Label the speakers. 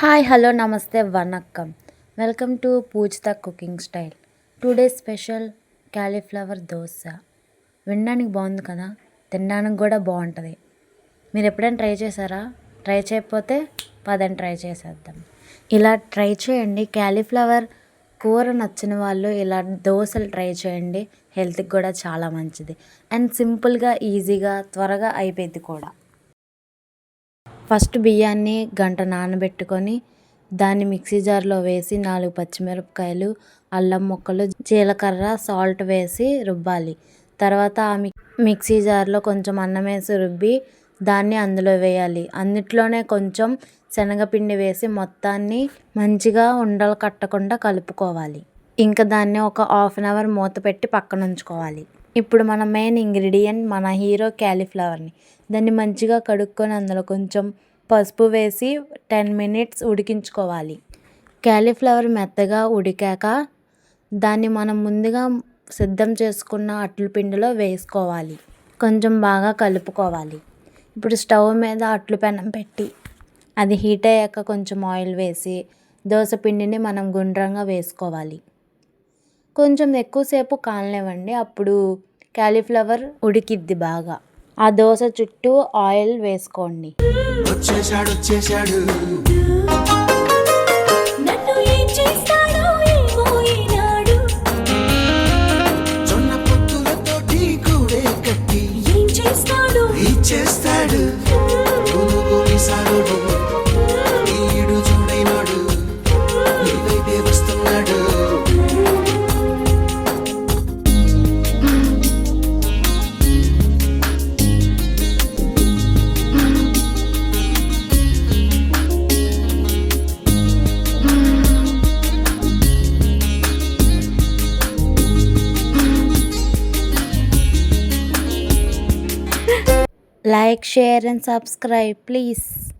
Speaker 1: Hi hello నమస్తే వనక్కం welcome to Pujitha cooking style. Today special cauliflower dosa. వినడానికి బాగుంది కదా, తినడానికి కూడా బాగుంటుంది. మీరు ఎప్పుడైనా ట్రై చేశారా? ట్రై చేయకపోతే పదండి ట్రై చేసేద్దాం. ఇలా ట్రై చేయండి. క్యాలీఫ్లవర్ కూర నచ్చిన వాళ్ళు ఇలా దోశలు ట్రై చేయండి. హెల్త్కి కూడా చాలా మంచిది అండ్ సింపుల్గా ఈజీగా త్వరగా అయిపోద్ది కూడా. ఫస్ట్ బియ్యాన్ని గంట నానబెట్టుకొని దాన్ని మిక్సీ జార్లో వేసి 4 పచ్చిమిరపకాయలు, అల్లం ముక్కలు, జీలకర్ర, సాల్ట్ వేసి రుబ్బాలి. తర్వాత ఆ మిక్సీ జార్లో కొంచెం అన్నం వేసి రుబ్బి దాన్ని అందులో వేయాలి. అందులోనే కొంచెం శనగపిండి వేసి మొత్తాన్ని మంచిగా ఉండలు కట్టకుండా కలుపుకోవాలి. ఇంకా దాన్ని ఒక హాఫ్ అన్ అవర్ మూత పెట్టి పక్కన ఉంచుకోవాలి. ఇప్పుడు మన మెయిన్ ఇంగ్రీడియంట్ మన హీరో క్యాలీఫ్లవర్ని దాన్ని మంచిగా కడుక్కొని అందులో కొంచెం పసుపు వేసి 10 మినిట్స్ ఉడికించుకోవాలి. క్యాలీఫ్లవర్ మెత్తగా ఉడికాక దాన్ని మనం ముందుగా సిద్ధం చేసుకున్న అట్ల పిండిలో వేసుకోవాలి. కొంచెం బాగా కలుపుకోవాలి. ఇప్పుడు స్టవ్ మీద అట్లు పెనం పెట్టి అది హీట్ అయ్యాక కొంచెం ఆయిల్ వేసి దోశ పిండిని మనం గుండ్రంగా వేసుకోవాలి. కొంచెం ఎక్కువసేపు కాలనివ్వండి, అప్పుడు క్యాలీఫ్లవర్ ఉడికిద్ది బాగా. ఆ దోశ చుట్టూ ఆయిల్ వేసుకోండి. Like, share and subscribe please.